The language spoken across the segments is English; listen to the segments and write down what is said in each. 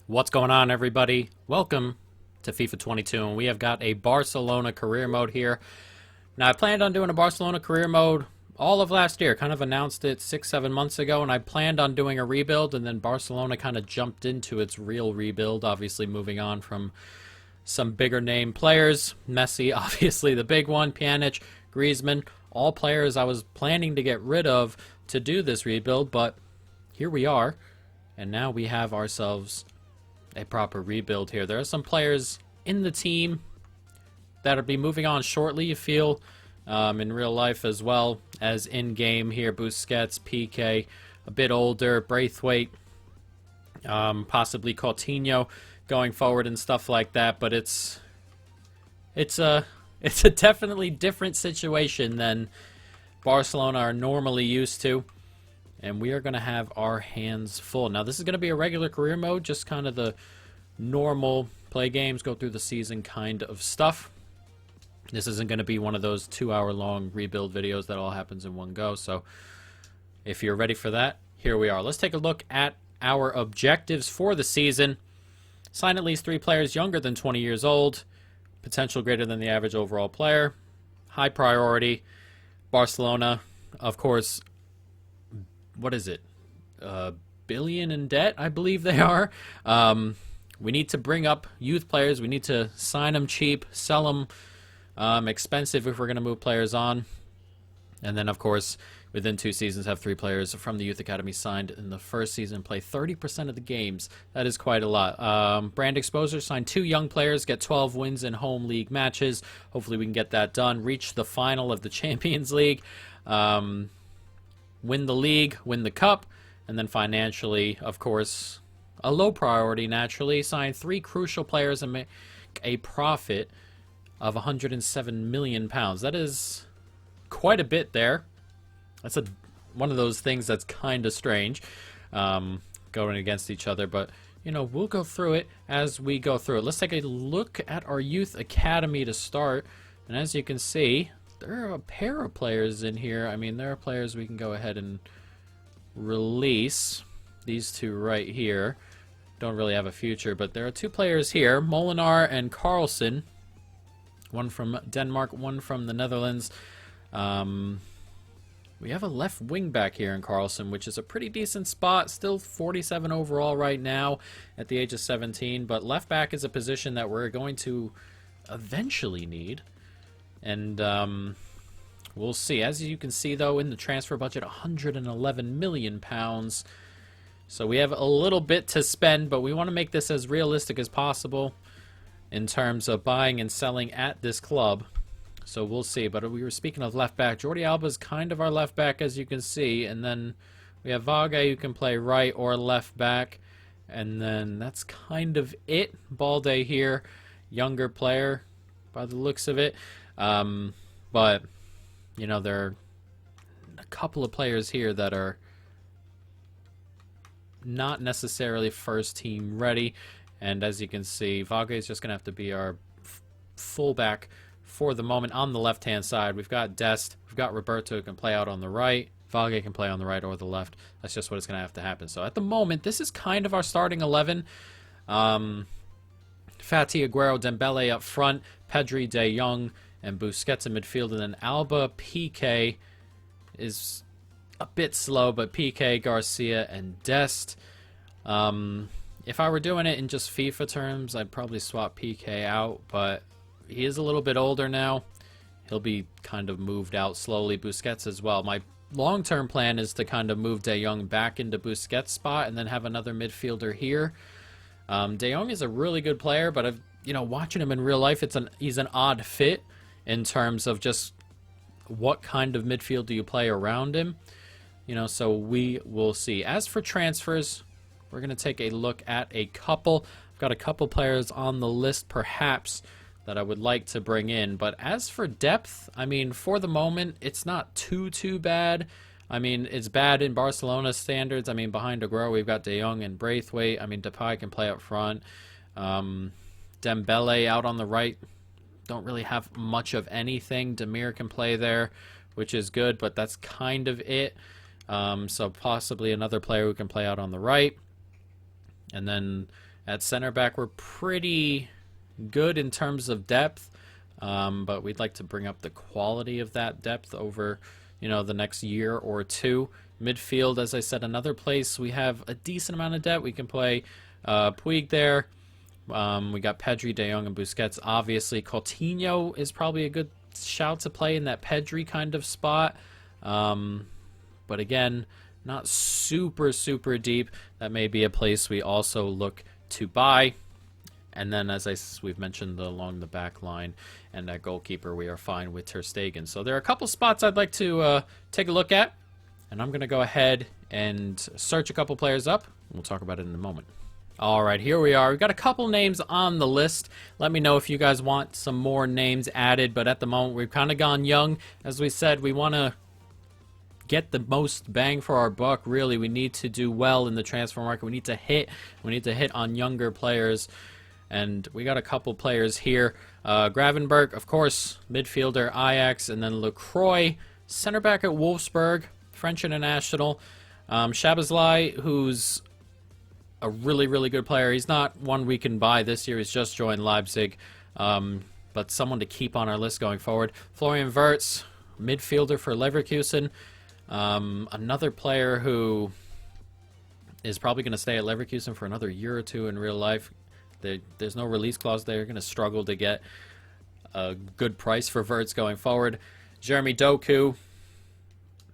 What's going on, everybody? Welcome to FIFA 22, and we have got a Barcelona career mode here. Now, I planned on doing a Barcelona career mode all of last year, kind of announced it 6-7 months ago, and I planned on doing a rebuild, and then Barcelona kind of jumped into its real rebuild, obviously moving on from some bigger name players. Messi, obviously the big one, Pjanic, Griezmann, all players I was planning to get rid of to do this rebuild, but here we are, and now we have ourselves a proper rebuild here. There are some players in the team that'll be moving on shortly, you feel, in real life as well as in-game here. Busquets, PK, a bit older, Braithwaite, possibly Coutinho going forward and stuff like that, but it's a definitely different situation than Barcelona are normally used to. And we are going to have our hands full. Now, this is going to be a regular career mode, just kind of the normal play games, go through the season kind of stuff. This isn't going to be one of those 2-hour-long rebuild videos that all happens in one go. So, if you're ready for that, here we are. Let's take a look at our objectives for the season. Sign at least 3 players younger than 20 years old. Potential greater than the average overall player. High priority. Barcelona, of course. What is it? Billion in debt, I believe they are. We need to bring up youth players. We need to sign them cheap, sell them expensive if we're going to move players on. And then, of course, within 2 seasons, have 3 players from the youth academy signed in the first season, play 30% of the games. That is quite a lot. Brand exposure, sign 2 young players, get 12 wins in home league matches. Hopefully we can get that done. Reach the final of the Champions League. Win the league, win the cup, and then financially, of course, a low priority naturally. Sign 3 crucial players and make a profit of £107 million. That is quite a bit there. That's one of those things that's kind of strange, going against each other, but you know, we'll go through it as we go through it. Let's take a look at our youth academy to start, and as you can see, there are a pair of players in here. I mean, there are players we can go ahead and release. These 2 right here don't really have a future, but there are 2 players here, Molinar and Carlson. One from Denmark, one from the Netherlands. We have a left wing back here in Carlson, which is a pretty decent spot. Still 47 overall right now at the age of 17, but left back is a position that we're going to eventually need. And we'll see. As you can see, though, in the transfer budget, £111 million. So we have a little bit to spend, but we want to make this as realistic as possible in terms of buying and selling at this club. So we'll see. But we were speaking of left back. Jordi Alba is kind of our left back, as you can see. And then we have Vague, who can play right or left back. And then that's kind of it. Balde here, younger player by the looks of it. But, you know, there are a couple of players here that are not necessarily first team ready. And as you can see, Vague is just going to have to be our fullback for the moment on the left-hand side. We've got Dest, we've got Roberto who can play out on the right. Vague can play on the right or the left. That's just what is going to have to happen. So at the moment, this is kind of our starting 11. Fati, Aguero, Dembele up front, Pedri, De Jong, and Busquets in midfield, and then Alba, PK is a bit slow, but PK, Garcia, and Dest. If I were doing it in just FIFA terms, I'd probably swap PK out, but he is a little bit older now. He'll be kind of moved out slowly. Busquets as well. My long-term plan is to kind of move De Jong back into Busquets' spot and then have another midfielder here. De Jong is a really good player, but watching him in real life, he's an odd fit in terms of just what kind of midfield do you play around him. So we will see. As for transfers, we're going to take a look at a couple. I've got a couple players on the list, perhaps, that I would like to bring in. But as for depth, I mean, for the moment, it's not too bad. I mean, it's bad in Barcelona standards. I mean, behind Aguero, we've got De Jong and Braithwaite. I mean, Depay can play up front. Dembele out on the right. Don't really have much of anything. Demir can play there, which is good, but that's kind of it. So possibly another player who can play out on the right. And then At center back, we're pretty good in terms of depth, but we'd like to bring up the quality of that depth over, the next year or two. Midfield, as I said, another place we have a decent amount of depth. We can play Puig there. We got Pedri, De Jong, and Busquets. Obviously, Coutinho is probably a good shout to play in that Pedri kind of spot. But again, not super, super deep. That may be a place we also look to buy. And then, as we've mentioned, along the back line and that goalkeeper, we are fine with Ter Stegen. So there are a couple spots I'd like to take a look at. And I'm going to go ahead and search a couple players up. We'll talk about it in a moment. All right, here we are. We've got a couple names on the list. Let me know if you guys want some more names added. But at the moment, we've kind of gone young. As we said, we want to get the most bang for our buck. Really, we need to do well in the transfer market. We need to hit on younger players. And we got a couple players here. Gravenburg, of course, midfielder, Ajax. And then Lacroix, center back at Wolfsburg, French international. Shabazlai, who's a really, really good player. He's not one we can buy this year. He's just joined Leipzig. But someone to keep on our list going forward. Florian Wirtz, midfielder for Leverkusen. Another player who is probably going to stay at Leverkusen for another year or two in real life. There's no release clause there. You're going to struggle to get a good price for Wirtz going forward. Jeremy Doku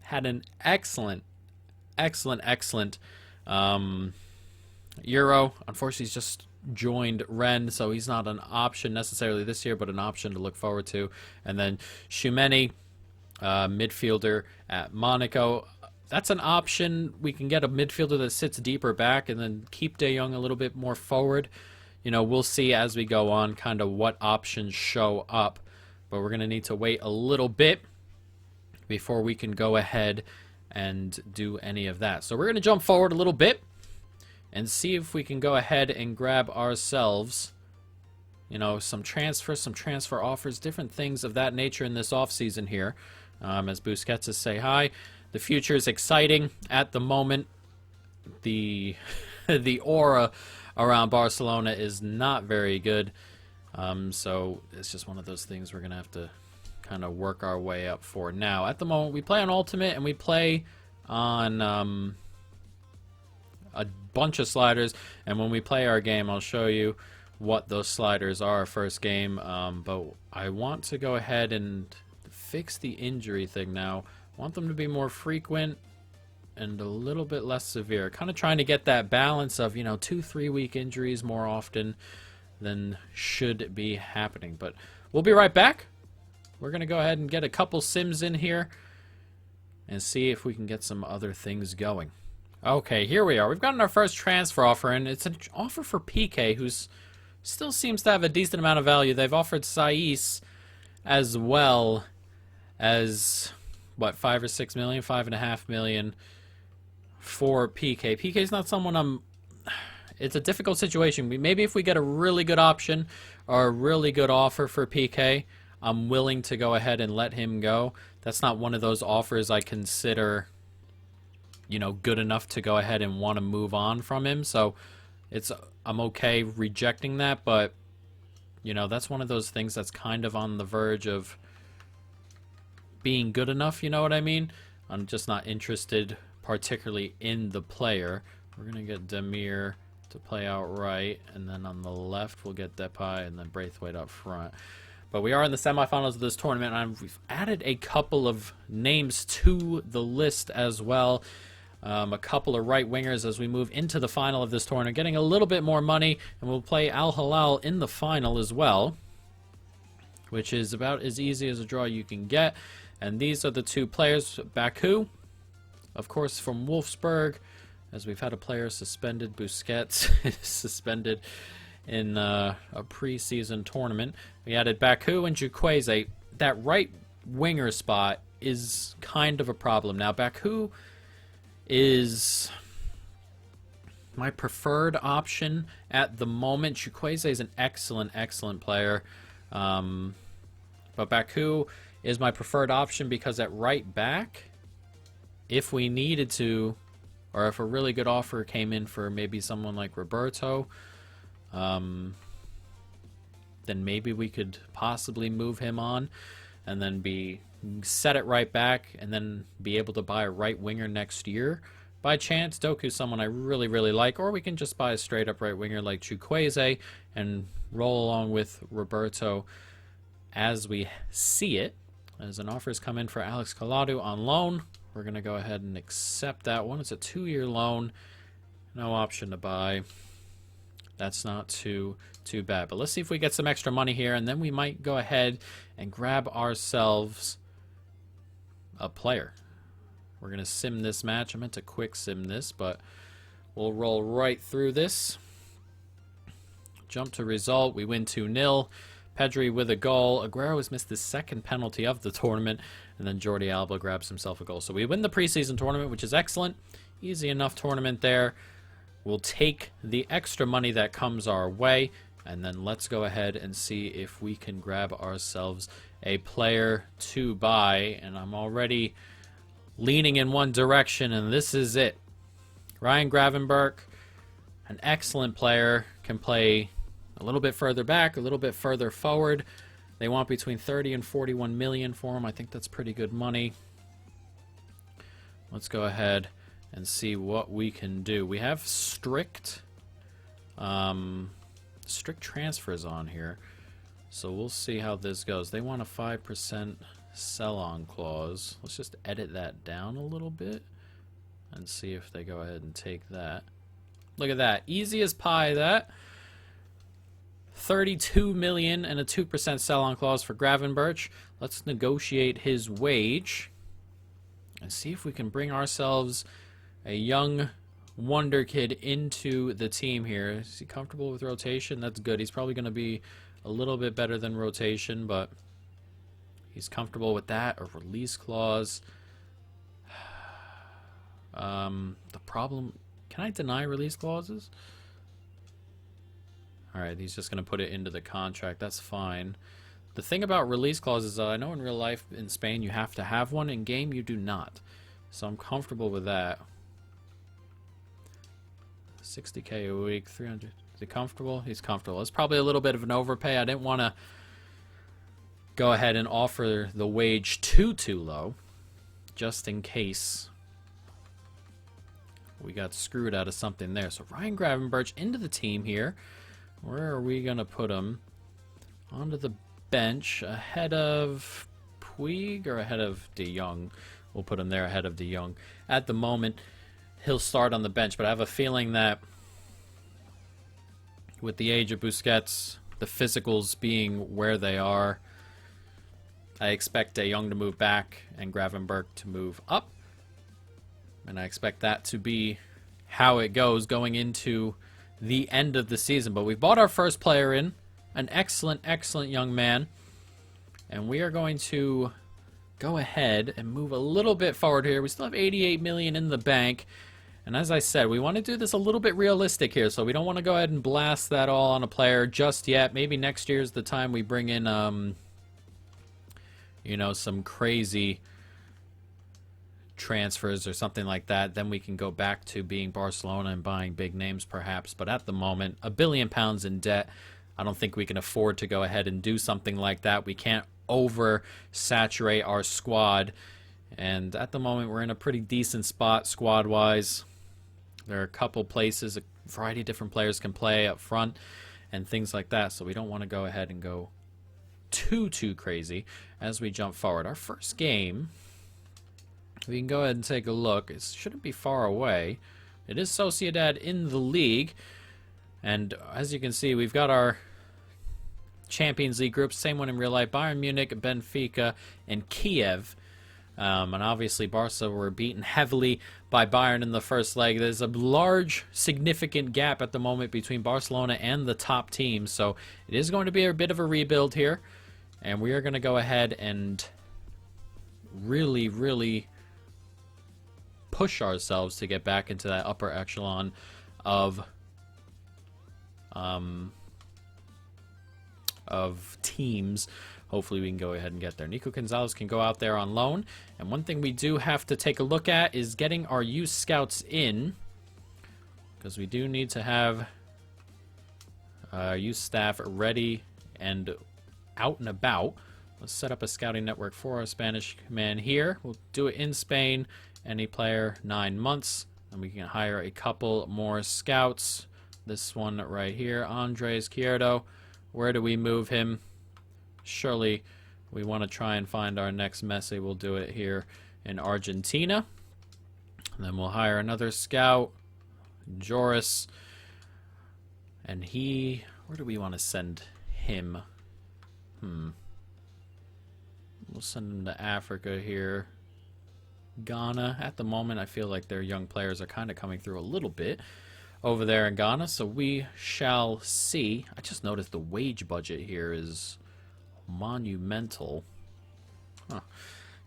had an excellent Euro. Unfortunately, he's just joined Rennes, so he's not an option necessarily this year, but an option to look forward to. And then Tchouameni, midfielder at Monaco. That's an option. We can get a midfielder that sits deeper back and then keep De Jong a little bit more forward. We'll see as we go on kind of what options show up. But we're going to need to wait a little bit before we can go ahead and do any of that. So we're going to jump forward a little bit and see if we can go ahead and grab ourselves, some transfer offers, different things of that nature in this offseason here. As Busquets say hi. The future is exciting at the moment. The aura around Barcelona is not very good. So it's just one of those things we're going to have to kind of work our way up for now. At the moment, we play on Ultimate and we play on a bunch of sliders. And when we play our game, I'll show you what those sliders are first game. But I want to go ahead and fix the injury thing now. I want them to be more frequent and a little bit less severe. Kind of trying to get that balance of, 2-3 week injuries more often than should be happening. But we'll be right back. We're going to go ahead and get a couple sims in here and see if we can get some other things going. Okay, here we are. We've gotten our first transfer offer, and it's an offer for PK, who's still seems to have a decent amount of value. They've offered Saiss as well as, what, 5 or 6 million, 5.5 million for PK. PK's not someone it's a difficult situation. Maybe if we get a really good option or a really good offer for PK, I'm willing to go ahead and let him go. That's not one of those offers I consider, good enough to go ahead and want to move on from him. So I'm okay rejecting that, but, that's one of those things that's kind of on the verge of being good enough, you know what I mean? I'm just not interested particularly in the player. We're going to get Demir to play out right, and then on the left we'll get Depay and then Braithwaite up front. But we are in the semifinals of this tournament, and we've added a couple of names to the list as well. A couple of right wingers as we move into the final of this tournament, getting a little bit more money, and we'll play Al Hilal in the final as well, which is about as easy as a draw you can get. And these are the two players. Baku, of course, from Wolfsburg, as we've had a player suspended. Busquets suspended in a preseason tournament. We added Baku and Chukwueze. That right winger spot is kind of a problem. Now, Baku is my preferred option at the moment. Chukwueze is an excellent player. But Baku is my preferred option because at right back, if we needed to, or if a really good offer came in for maybe someone like Roberto, then maybe we could possibly move him on and then set it right back and then be able to buy a right winger next year. By chance, Doku's someone I really, really like, or we can just buy a straight-up right winger like Chukwueze and roll along with Roberto as we see it. As an offer's come in for Alex Collado on loan, we're going to go ahead and accept that one. It's a 2-year loan, no option to buy. That's not too bad. But let's see if we get some extra money here, and then we might go ahead and grab ourselves a player. We're going to sim this match. I meant to quick sim this, but we'll roll right through this. Jump to result. We win 2-0. Pedri with a goal. Aguero has missed his second penalty of the tournament, and then Jordi Alba grabs himself a goal. So we win the preseason tournament, which is excellent. Easy enough tournament there. We'll take the extra money that comes our way, and then let's go ahead and see if we can grab ourselves a player to buy. And I'm already leaning in one direction, and this is it. Ryan Gravenburg, an excellent player, can play a little bit further back, a little bit further forward. They want between 30 and 41 million for him. I think that's pretty good money. Let's go ahead and see what we can do. We have strict transfers on here, so we'll see how this goes. They want a 5% sell-on clause. Let's just edit that down a little bit and see if they go ahead and take that. Look at that. Easy as pie, that. 32 million and a 2% sell-on clause for Gravenburg. Let's negotiate his wage and see if we can bring ourselves a young wonder kid into the team here. Is he comfortable with rotation? That's good. He's probably going to be a little bit better than rotation, but he's comfortable with that. A release clause. The problem... Can I deny release clauses? Alright, he's just going to put it into the contract. That's fine. The thing about release clauses, I know in real life in Spain you have to have one. In game you do not. So I'm comfortable with that. 60k a week, 300. Is he comfortable? He's comfortable. It's probably a little bit of an overpay. I didn't want to go ahead and offer the wage too low, just in case we got screwed out of something there. So Ryan Gravenburg into the team here. Where are we going to put him? Onto the bench, ahead of Puig or ahead of De Jong? We'll put him there ahead of De Jong. At the moment, he'll start on the bench, but I have a feeling that with the age of Busquets, the physicals being where they are, I expect De Jong to move back and Gravenburg to move up. And I expect that to be how it goes going into the end of the season. But we've bought our first player in, an excellent, excellent young man. And we are going to go ahead and move a little bit forward here. We still have 88 million in the bank. And as I said, we want to do this a little bit realistic here. So we don't want to go ahead and blast that all on a player just yet. Maybe next year's the time we bring in, you know, some crazy transfers or something like that. Then we can go back to being Barcelona and buying big names perhaps. But at the moment, £1 billion in debt. I don't think we can afford to go ahead and do something like that. We can't oversaturate our squad. And at the moment, we're in a pretty decent spot squad-wise. There are a couple places, a variety of different players can play up front and things like that. So we don't want to go ahead and go too crazy as we jump forward. Our first game, we can go ahead and take a look. It shouldn't be far away. It is Sociedad in the league. And as you can see, we've got our Champions League groups, same one in real life. Bayern Munich, Benfica, and Kiev. And obviously Barca were beaten heavily by Bayern in the first leg. There's a large, significant gap at the moment between Barcelona and the top teams. So it is going to be a bit of a rebuild here. And we are going to go ahead and really push ourselves to get back into that upper echelon of teams. Hopefully we can go ahead and get there. Nico Gonzalez can go out there on loan. And one thing we do have to take a look at is getting our youth scouts in, because we do need to have Youth staff ready and out and about. Let's set up a scouting network for our Spanish man here. We'll do it in Spain. Any player, 9 months. And we can hire a couple more scouts. This one right here, Andres Izquierdo. Where do we move him? Surely we want to try and find our next Messi. We'll do it here in Argentina. And then we'll hire another scout, Joris. And he... where do we want to send him? We'll send him to Africa here. Ghana. At the moment, I feel like their young players are kind of coming through a little bit over there in Ghana, so we shall see. I just noticed the wage budget here is monumental.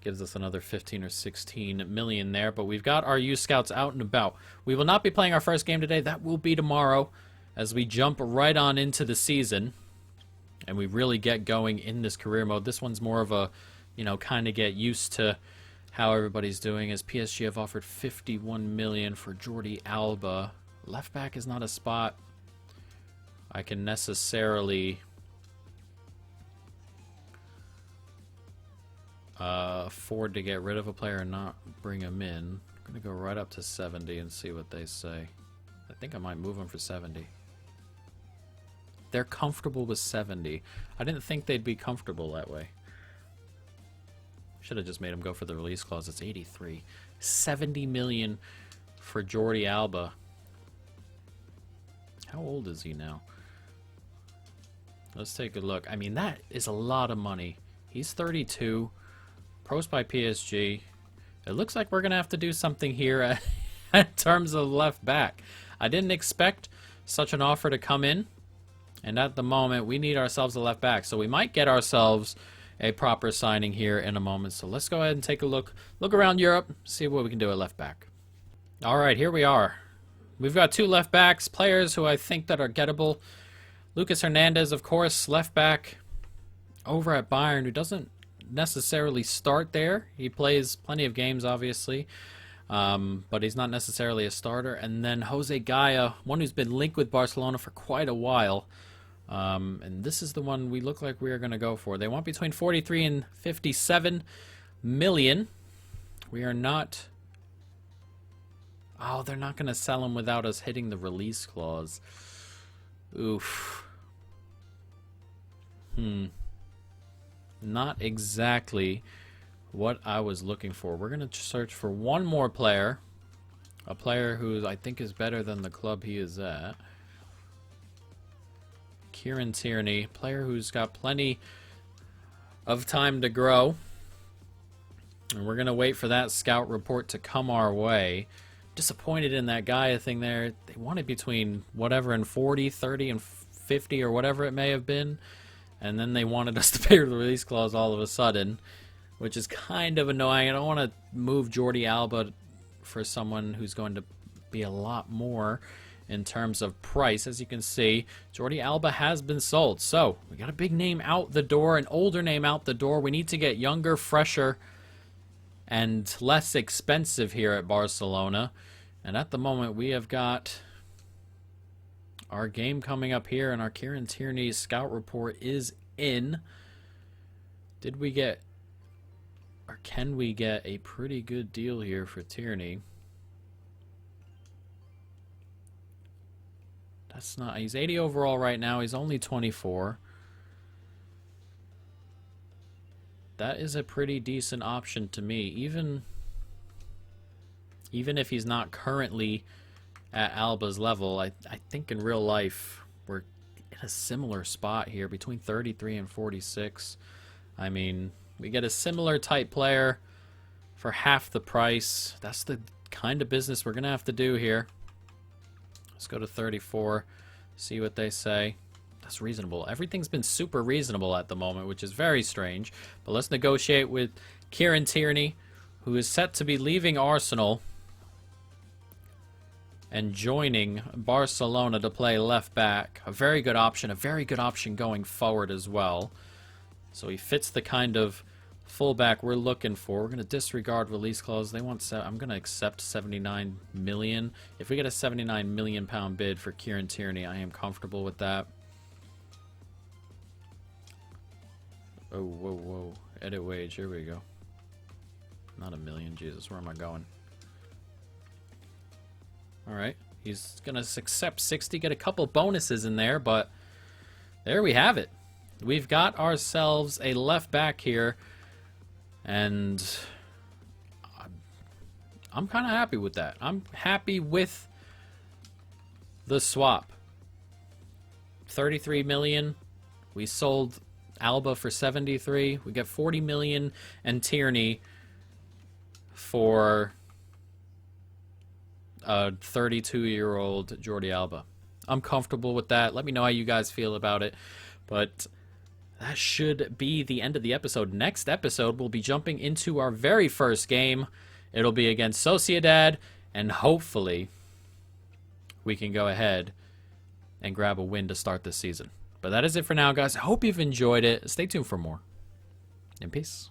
Gives us another 15 or 16 million there, but we've got our youth scouts out and about. We will not be playing our first game today. That will be tomorrow as we jump right on into the season and we really get going in this career mode. This one's more of a, you know, kind of get used to how everybody's doing, as PSG have offered 51 million for Jordi Alba. Left back is not a spot I can necessarily afford to get rid of a player and not bring him in. I'm going to go right up to 70 and see what they say. I think I might move him for 70. They're comfortable with 70. I didn't think they'd be comfortable that way. Should have just made him go for the release clause. It's 83. 70 million for Jordi Alba. How old is he now? Let's take a look. I mean, that is a lot of money. He's 32. Pros by PSG. It looks like we're going to have to do something here in terms of left back. I didn't expect such an offer to come in. And at the moment, we need ourselves a left back. So we might get ourselves a proper signing here in a moment. So let's go ahead and take a look around Europe, see what we can do at left back. All right, here we are. We've got 2 left backs, players who I think that are gettable. Lucas Hernandez, of course, left back over at Bayern, who doesn't necessarily start there. He plays plenty of games, obviously, but he's not necessarily a starter. And then Jose Gaya, one who's been linked with Barcelona for quite a while. And this is the one we look like we are going to go for. They want between 43 and 57 million. We are not... oh, they're not going to sell him without us hitting the release clause. Oof. Not exactly what I was looking for. We're going to search for one more player. A player who I think is better than the club he is at. Kieran Tierney. Player who's got plenty of time to grow. And we're going to wait for that scout report to come our way. Disappointed in that Gaia thing there. They wanted between whatever and 40, 30, and 50 or whatever it may have been. And then they wanted us to pay the release clause all of a sudden, which is kind of annoying. I don't want to move Jordi Alba for someone who's going to be a lot more in terms of price. As you can see, Jordi Alba has been sold. So we got a big name out the door, an older name out the door. We need to get younger, fresher, and less expensive here at Barcelona. And at the moment, we have got our game coming up here, and our Kieran Tierney scout report is in. Did we get, or can we get a pretty good deal here for Tierney? That's not, he's 80 overall right now. He's only 24. That is a pretty decent option to me, even if he's not currently at Alba's level. I think in real life we're in a similar spot here, between 33 and 46. I mean, we get a similar type player for half the price. That's the kind of business we're going to have to do here. Let's go to 34, see what they say. That's reasonable. Everything's been super reasonable at the moment, which is very strange. But let's negotiate with Kieran Tierney, who is set to be leaving Arsenal and joining Barcelona to play left back. A very good option going forward as well. So he fits the kind of fullback we're looking for. We're going to disregard release clause. They want, I'm going to accept 79 million. If we get a 79 million pound bid for Kieran Tierney, I am comfortable with that. Oh, whoa, whoa. Edit wage. Here we go. Not a million. Jesus, where am I going? Alright. He's going to accept 60, get a couple bonuses in there, but there we have it. We've got ourselves a left back here, and I'm kind of happy with that. I'm happy with the swap. 33 million. We sold Alba for 73. We get 40 million and Tierney for a 32-year-old Jordi Alba. I'm comfortable with that. Let me know how you guys feel about it. But that should be the end of the episode. Next episode, we'll be jumping into our very first game. It'll be against Sociedad, and hopefully we can go ahead and grab a win to start this season. But that is it for now, guys. I hope you've enjoyed it. Stay tuned for more. And peace.